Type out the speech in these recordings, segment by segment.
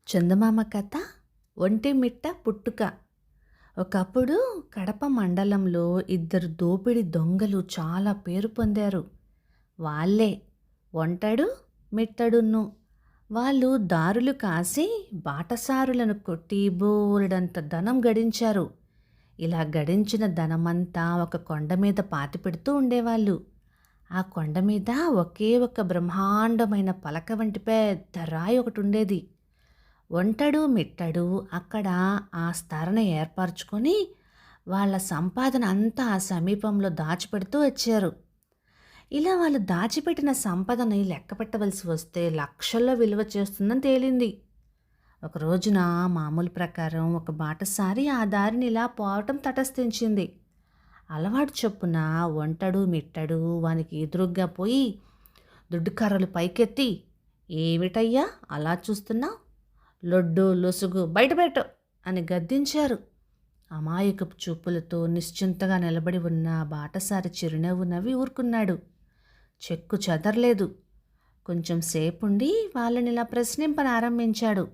చందమామ కథ ఒంటిమిట్ట పుట్టుక. ఒకప్పుడు కడప మండలంలో ఇద్దరు దోపిడి దొంగలు చాలా పేరు పొందారు. వాళ్ళే ఒంటడు మిట్టడును. వాళ్ళు దారులు కాసి బాటసారులను కొట్టి బోలెడంత ధనం గడించారు. ఇలా గడించిన ధనమంతా ఒక కొండ మీద పాతిపెడుతూ ఉండేవాళ్ళు. ఆ కొండ మీద ఒకే ఒక బ్రహ్మాండమైన పలక వంటి పెద్ద రాయి ఒకటి ఉండేది. ఒంటడు మిట్టడు అక్కడ ఆ స్థారణ ఏర్పరచుకొని వాళ్ళ సంపాదన అంతా ఆ సమీపంలో దాచిపెడుతూ వచ్చారు. ఇలా వాళ్ళు దాచిపెట్టిన సంపదని లెక్క పెట్టవలసి వస్తే లక్షల్లో విలువ చేస్తుందని తేలింది. ఒక రోజున మామూలు ప్రకారం ఒక బాటసారి ఆ దారిని ఇలా పోవటం తటస్థించింది. అలవాటు చొప్పున ఒంటడు మిట్టడు వానికి ఎదురుగ్గా పోయి దుడ్డు కర్రలు పైకెత్తి, ఏమిటయ్యా అలా చూస్తున్నావు, లొడ్డు లొసుగు బయటపెట్టు అని గద్దించారు. అమాయకపు చూపులతో నిశ్చింతగా నిలబడి ఉన్న బాటసారి చిరునవ్వు నవ్వి ఊరుకున్నాడు. చెక్కు చెదరలేదు. కొంచెం సేపుండి వాళ్ళని ఇలా ప్రశ్నింపనారంభించాడు.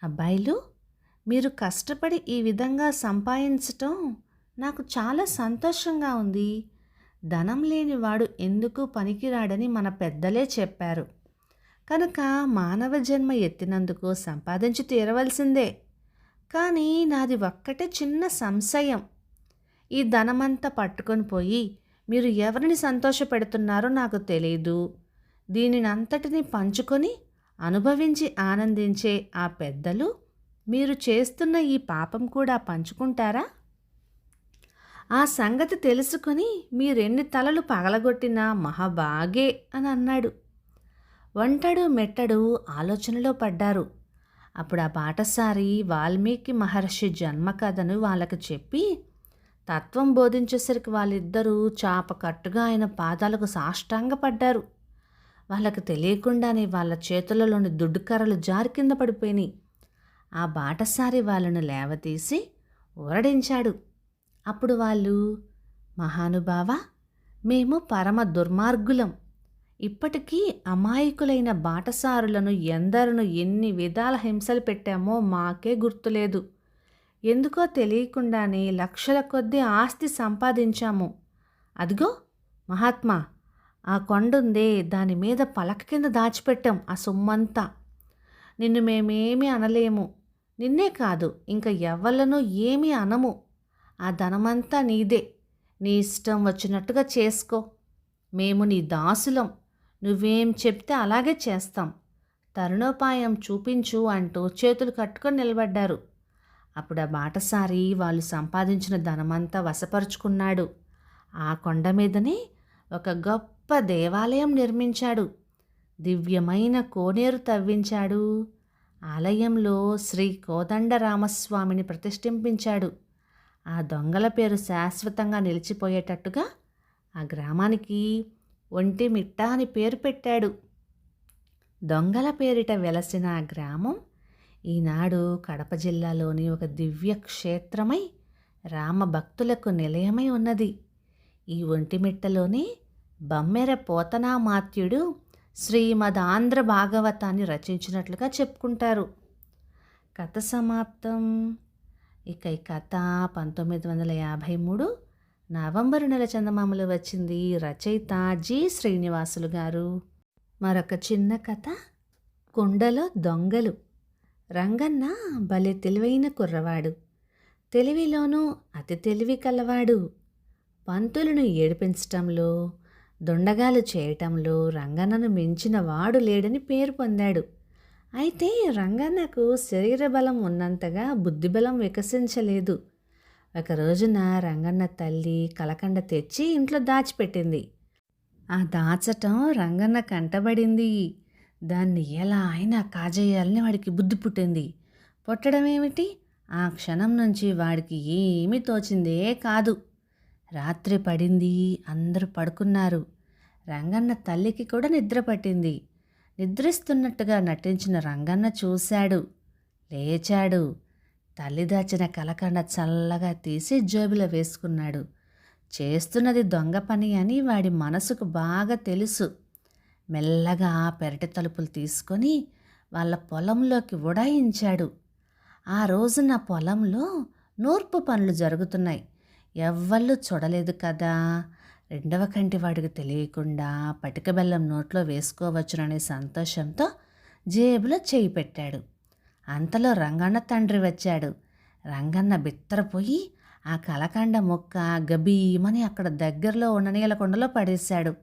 అబ్బాయిలు, మీరు కష్టపడి ఈ విధంగా సంపాదించటం నాకు చాలా సంతోషంగా ఉంది. ధనం లేనివాడు ఎందుకు పనికిరాడని మన పెద్దలే చెప్పారు. కనుక మానవ జన్మ ఎత్తినందుకు సంపాదించి తీరవలసిందే. కానీ నాది ఒక్కటే చిన్న సంశయం. ఈ ధనమంతా పట్టుకొని పోయి మీరు ఎవరిని సంతోషపెడుతున్నారో నాకు తెలీదు. దీనినంతటిని పంచుకొని అనుభవించి ఆనందించే ఆ పెద్దలు మీరు చేస్తున్న ఈ పాపం కూడా పంచుకుంటారా? ఆ సంగతి తెలుసుకొని మీరెన్ని తలలు పగలగొట్టినా మహాబాగే అని అన్నాడు. ఒంటడు మెట్టడు ఆలోచనలో పడ్డారు. అప్పుడు ఆ బాటసారి వాల్మీకి మహర్షి జన్మ కథను వాళ్ళకి చెప్పి తత్వం బోధించేసరికి వాళ్ళిద్దరూ చాపకట్టుగా ఆయన పాదాలకు సాష్టాంగపడ్డారు. వాళ్ళకు తెలియకుండానే వాళ్ళ చేతులలోని దుడ్డుకర్రలు జారి కింద పడిపోయినాయి. ఆ బాటసారి వాళ్ళను లేవతీసి ఊరడించాడు. అప్పుడు వాళ్ళు, మహానుభావ, మేము పరమ దుర్మార్గులం. ఇప్పటికీ అమాయకులైన బాటసారులను ఎందరను ఎన్ని విధాల హింసలు పెట్టామో మాకే గుర్తులేదు. ఎందుకో తెలియకుండానే లక్షల కొద్దీ ఆస్తి సంపాదించాము. అదిగో మహాత్మా, ఆ కొండుందే దాని మీద పలక కింద దాచిపెట్టాం ఆ సొమ్మంతా. నిన్ను మేమేమీ అనలేము. నిన్నే కాదు ఇంకా ఎవ్వలను ఏమీ అనము. ఆ ధనమంతా నీదే. నీ ఇష్టం వచ్చినట్టుగా చేసుకో. మేము నీ దాసులం. నువ్వేం చెప్తే అలాగే చేస్తాం. తరుణోపాయం చూపించు అంటూ చేతులు కట్టుకొని నిలబడ్డారు. అప్పుడు ఆ బాటసారి వాళ్ళు సంపాదించిన ధనమంతా వశపరుచుకున్నాడు. ఆ కొండ మీదనే ఒక గొప్ప దేవాలయం నిర్మించాడు. దివ్యమైన కోనేరు తవ్వించాడు. ఆలయంలో శ్రీ కోదండరామస్వామిని ప్రతిష్ఠింపించాడు. ఆ దొంగల పేరు శాశ్వతంగా నిలిచిపోయేటట్టుగా ఆ గ్రామానికి ఒంటిమిట్ట అని పేరు పెట్టాడు. దొంగల పేరిట వెలసిన ఆ గ్రామం ఈనాడు కడప జిల్లాలోని ఒక దివ్య క్షేత్రమై రామభక్తులకు నిలయమై ఉన్నది. ఈ ఒంటిమిట్టలోనే బమ్మెర పోతనామాత్యుడు శ్రీమదాంధ్ర భాగవతాన్ని రచించినట్లుగా చెప్పుకుంటారు. కథ సమాప్తం. ఇక ఈ కథ 1953 నవంబరు నెల చందమామలో వచ్చింది. రచయిత జి శ్రీనివాసులు గారు. మరొక చిన్న కథ, కొండలో దొంగలు. రంగన్న భలే తెలివైన కుర్రవాడు. తెలివిలోనూ అతి తెలివి కలవాడు. పంతులను ఏడిపించటంలో, దొండగాలు చేయటంలో రంగన్నను మించిన వాడు లేడని పేరు పొందాడు. అయితే రంగన్నకు శరీర బలం ఉన్నంతగా బుద్ధిబలం వికసించలేదు. ఒక రోజున రంగన్న తల్లి కలకండ తెచ్చి ఇంట్లో దాచిపెట్టింది. ఆ దాచటం రంగన్న కంటబడింది. దాన్ని ఎలా అయినా కాజేయాలని వాడికి బుద్ధి పుట్టింది. పుట్టడం ఏమిటి, ఆ క్షణం నుంచి వాడికి ఏమీ తోచిందే కాదు. రాత్రి పడింది. అందరూ పడుకున్నారు. రంగన్న తల్లికి కూడా నిద్ర పట్టింది. నిద్రిస్తున్నట్టుగా నటించిన రంగన్న చూశాడు. లేచాడు. తల్లి దాచిన కలకండ చల్లగా తీసి జేబులో వేసుకున్నాడు. చేస్తున్నది దొంగ పని అని వాడి మనసుకు బాగా తెలుసు. మెల్లగా పెరటి తలుపులు తీసుకొని వాళ్ళ పొలంలోకి ఉడాయించాడు. ఆ రోజున పొలంలో నూర్పు పనులు జరుగుతున్నాయి. ఎవ్వళ్ళు చూడలేదు కదా. రెండవ కంటి వాడికి తెలియకుండా పటిక బెల్లం నోట్లో వేసుకోవచ్చుననే సంతోషంతో జేబులో చేయి పెట్టాడు. అంతలో రంగన్న తండ్రి వచ్చాడు. రంగన్న బిత్తరపోయి ఆ కలకండ మొక్క గబీమని అక్కడ దగ్గరలో ఉన్న నీళ్ళ కుండలో పడేశాడు.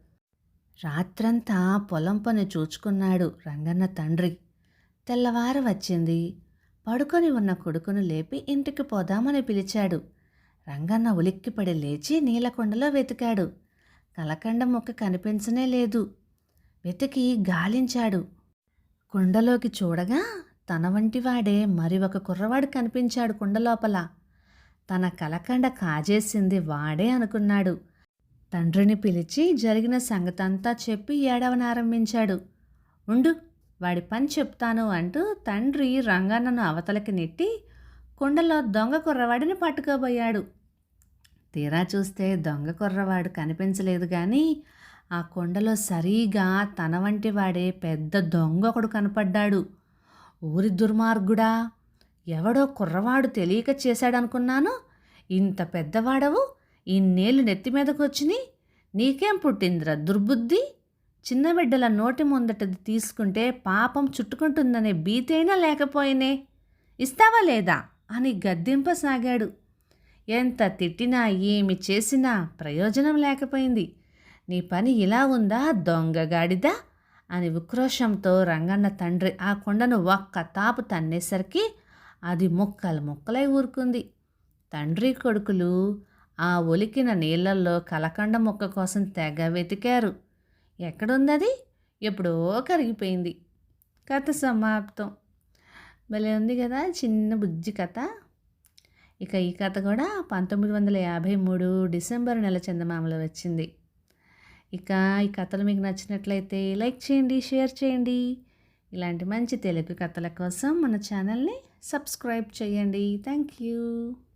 రాత్రంతా పొలం పని చూచుకున్నాడు రంగన్న తండ్రి. తెల్లవారు వచ్చింది. పడుకొని ఉన్న కొడుకును లేపి ఇంటికి పోదామని పిలిచాడు. రంగన్న ఉలిక్కిపడి లేచి నీలకొండలో వెతికాడు. కలకండ మొక్క కనిపించనే లేదు. వెతికి గాలించాడు. కుండలోకి చూడగా తన వంటివాడే మరి ఒక కుర్రవాడు కనిపించాడు కుండలోపల. తన కలకండ కాజేసింది వాడే అనుకున్నాడు. తండ్రిని పిలిచి జరిగిన సంగతంతా చెప్పి ఏడవనారంభించాడు. ఉండు, వాడి పని చెప్తాను అంటూ తండ్రి రంగన్నను అవతలకి నెట్టి కుండలో దొంగ కుర్రవాడిని పట్టుకోబోయాడు. తీరా చూస్తే దొంగ కుర్రవాడు కనిపించలేదు కానీ ఆ కొండలో సరిగా తన వంటి వాడే పెద్ద దొంగ ఒకడు కనపడ్డాడు. ఊరి దుర్మార్గుడా, ఎవడో కుర్రవాడు తెలియక చేశాడనుకున్నాను. ఇంత పెద్దవాడవు, ఇన్నేళ్ళు నెత్తి మీదకు వచ్చినాయి. నీకేం పుట్టిందిరా దుర్బుద్ధి? చిన్న బిడ్డల నోటి ముందటది తీసుకుంటే పాపం చుట్టుకుంటుందనే భీతైనా లేకపోయినే. ఇస్తావా లేదా అని గద్దింపసాగాడు. ఎంత తిట్టినా ఏమి చేసినా ప్రయోజనం లేకపోయింది. నీ పని ఇలా ఉందా దొంగగాడిదా అని ఉక్రోషంతో రంగన్న తండ్రి ఆ కొండను ఒక్క తాపు తన్నేసరికి అది ముక్కలు ముక్కలై ఊరుకుంది. తండ్రి కొడుకులు ఆ ఒలికిన నీళ్లల్లో కలకండ మొక్క కోసం తెగ వెతికారు. ఎక్కడుందది? ఎప్పుడో కరిగిపోయింది. కథ సమాప్తం. భలే ఉంది కదా, చిన్న బుజ్జి కథ. ఇక ఈ కథ కూడా 1953 డిసెంబర్ నెల చందమామలో వచ్చింది. ఇక ఈ కథలు మీకు నచ్చినట్లయితే లైక్ చేయండి, షేర్ చేయండి. ఇలాంటి మంచి తెలుగు కథల కోసం మన ఛానల్ని సబ్స్క్రైబ్ చేయండి. Thank you.